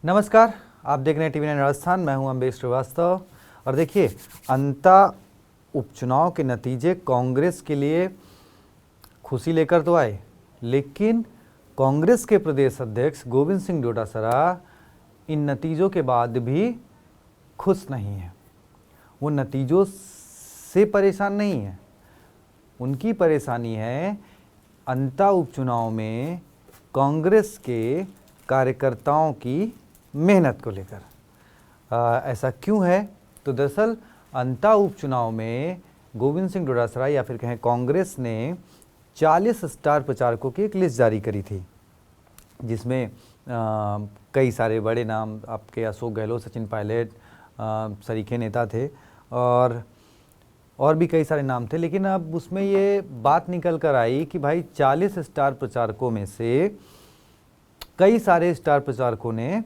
नमस्कार, आप देख रहे हैं टीवी 9 राजस्थान। मैं हूं अम्बेश श्रीवास्तव। और देखिए, अंता उपचुनाव के नतीजे कांग्रेस के लिए खुशी लेकर तो आए, लेकिन कांग्रेस के प्रदेश अध्यक्ष गोविंद सिंह डोटासरा इन नतीजों के बाद भी खुश नहीं है। वो नतीजों से परेशान नहीं है, उनकी परेशानी है अंता उपचुनाव में कांग्रेस के कार्यकर्ताओं की मेहनत को लेकर। ऐसा क्यों है? तो दरअसल अंता उपचुनाव में गोविंद सिंह डोटासरा या फिर कहें कांग्रेस ने 40 स्टार प्रचारकों की एक लिस्ट जारी करी थी, जिसमें कई सारे बड़े नाम, आपके अशोक गहलोत, सचिन पायलट सरीखे नेता थे और भी कई सारे नाम थे। लेकिन अब उसमें ये बात निकल कर आई कि भाई 40 स्टार प्रचारकों में से कई सारे स्टार प्रचारकों ने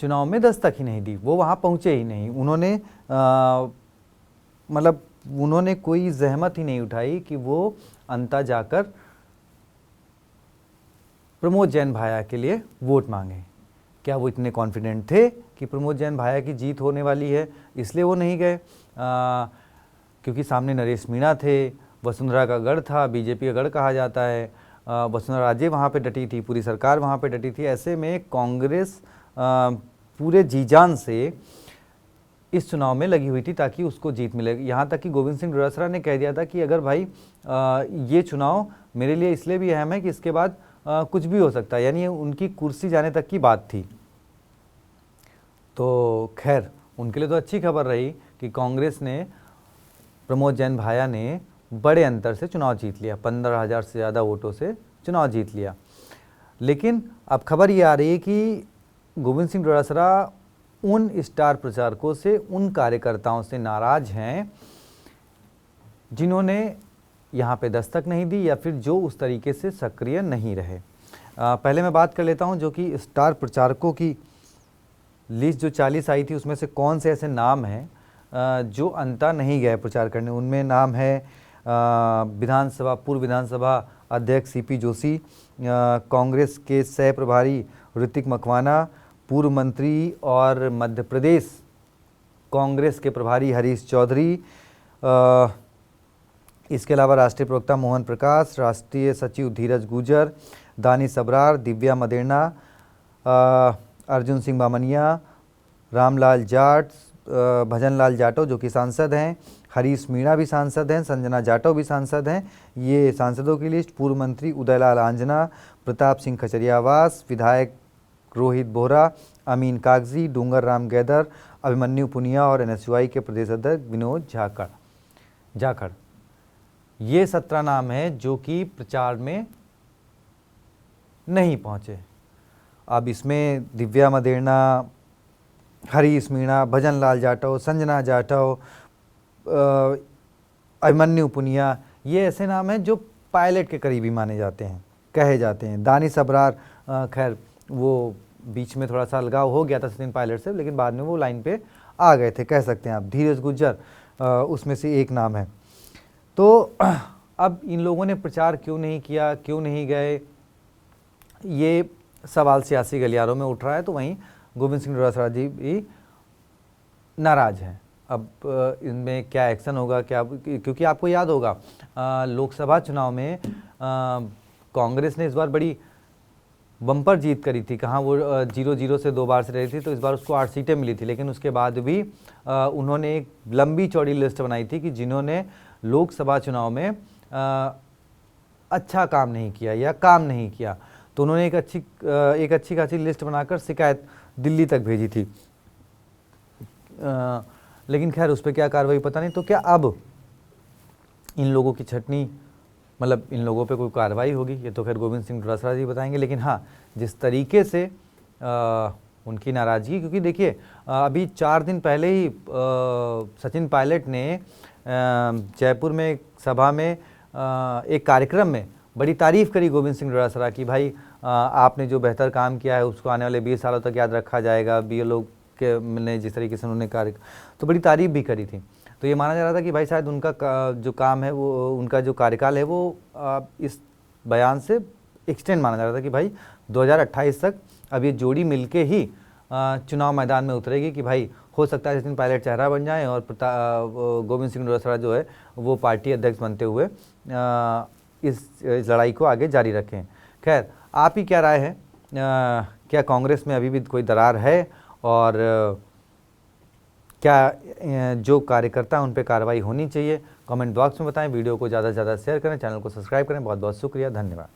चुनाव में दस्तक ही नहीं दी, वो वहाँ पहुँचे ही नहीं। उन्होंने कोई जहमत ही नहीं उठाई कि वो अंता जाकर प्रमोद जैन भाया के लिए वोट मांगे। क्या वो इतने कॉन्फिडेंट थे कि प्रमोद जैन भाया की जीत होने वाली है, इसलिए वो नहीं गए? क्योंकि सामने नरेश मीणा थे, वसुंधरा का गढ़ था, बीजेपी का गढ़ कहा जाता है। वसुंधरा राजे वहाँ पे डटी थी, पूरी सरकार वहाँ पे डटी थी। ऐसे में कांग्रेस पूरे जी जान से इस चुनाव में लगी हुई थी ताकि उसको जीत मिले। यहाँ तक कि गोविंद सिंह डोटासरा ने कह दिया था कि अगर भाई ये चुनाव मेरे लिए इसलिए भी अहम है कि इसके बाद कुछ भी हो सकता है, यानी उनकी कुर्सी जाने तक की बात थी। तो खैर, उनके लिए तो अच्छी खबर रही कि कांग्रेस ने, प्रमोद जैन भाया ने बड़े अंतर से चुनाव जीत लिया, 15,000 से ज़्यादा वोटों से चुनाव जीत लिया। लेकिन अब खबर ये आ रही है कि गोविंद सिंह डोटासरा उन स्टार प्रचारकों से, उन कार्यकर्ताओं से नाराज हैं जिन्होंने यहाँ पे दस्तक नहीं दी या फिर जो उस तरीके से सक्रिय नहीं रहे। पहले मैं बात कर लेता हूँ जो कि स्टार प्रचारकों की लिस्ट जो 40 आई थी, उसमें से कौन से ऐसे नाम हैं जो अंता नहीं गए प्रचार करने। उनमें नाम है पूर्व विधानसभा अध्यक्ष सीपी जोशी, कांग्रेस के सह प्रभारी ऋतिक मकवाना, पूर्व मंत्री और मध्य प्रदेश कांग्रेस के प्रभारी हरीश चौधरी, इसके अलावा राष्ट्रीय प्रवक्ता मोहन प्रकाश, राष्ट्रीय सचिव धीरज गुजर, दानिश अबरार, दिव्या मदेरणा, अर्जुन सिंह बामनिया, रामलाल जाट, भजन लाल जाटव जो कि सांसद हैं, हरीश मीणा भी सांसद हैं, संजना जाटव भी सांसद हैं। ये सांसदों की लिस्ट। पूर्व मंत्री उदयलाल आंजना, प्रताप सिंह खचरियावास, विधायक रोहित बोहरा, अमीन कागजी, डूंगर राम गैदर, अभिमन्यु पुनिया और एनएसयूआई के प्रदेश अध्यक्ष विनोद जाखड़। ये 17 नाम हैं जो कि प्रचार में नहीं पहुँचे। अब इसमें दिव्या मदेरणा, हरीश मीणा, भजन लाल जाटव, संजना जाटव, अभिमन्यु पुनिया, ये ऐसे नाम हैं जो पायलट के करीबी माने जाते हैं, कहे जाते हैं। दानिश अबरार, खैर वो बीच में थोड़ा सा अलगाव हो गया था सचिन पायलट से, लेकिन बाद में वो लाइन पे आ गए थे, कह सकते हैं आप। धीरज गुज्जर उसमें से एक नाम है। तो अब इन लोगों ने प्रचार क्यों नहीं किया, क्यों नहीं गए, ये सवाल सियासी गलियारों में उठ रहा है। तो वहीं गोविंद सिंह डोटासरा जी भी नाराज हैं। अब इनमें क्या एक्शन होगा, क्या, क्योंकि आपको याद होगा लोकसभा चुनाव में कांग्रेस ने इस बार बड़ी बम्पर जीत करी थी। कहाँ वो 0-0 से 2 बार से रही थी, तो इस बार उसको 8 सीटें मिली थी। लेकिन उसके बाद भी उन्होंने एक लंबी चौड़ी लिस्ट बनाई थी कि जिन्होंने लोकसभा चुनाव में अच्छा काम नहीं किया या काम नहीं किया, तो उन्होंने एक अच्छी खासी लिस्ट बनाकर शिकायत दिल्ली तक भेजी थी। लेकिन खैर उस पर क्या कार्रवाई पता नहीं। तो क्या अब इन लोगों की छटनी, मतलब इन लोगों पे कोई कार्रवाई होगी, ये तो खैर गोविंद सिंह डोटासरा जी बताएंगे। लेकिन हाँ, जिस तरीके से उनकी नाराज़गी, क्योंकि देखिए अभी 4 दिन पहले ही सचिन पायलट ने जयपुर में एक सभा में एक कार्यक्रम में बड़ी तारीफ़ करी गोविंद सिंह डोटासरा की। भाई आपने जो बेहतर काम किया है उसको आने वाले 20 सालों तक याद रखा जाएगा। BLO के ने जिस तरीके से उन्होंने कार्य, तो बड़ी तारीफ़ भी करी थी। तो ये माना जा रहा था कि भाई शायद उनका जो काम है, वो उनका जो कार्यकाल है, वो इस बयान से एक्सटेंड माना जा रहा था कि भाई 2028 तक अब ये जोड़ी मिलके ही चुनाव मैदान में उतरेगी कि भाई हो सकता है सचिन पायलट चेहरा बन जाए और गोविंद सिंह डोटासरा जो है वो पार्टी अध्यक्ष बनते हुए इस लड़ाई को आगे जारी रखें। खैर, आप ही क्या राय है? क्या कांग्रेस में अभी भी कोई दरार है और क्या जो कार्यकर्ता हैं उन पर कार्रवाई होनी चाहिए? कमेंट बॉक्स में बताएं। वीडियो को ज़्यादा से ज़्यादा शेयर करें, चैनल को सब्सक्राइब करें। बहुत बहुत शुक्रिया, धन्यवाद।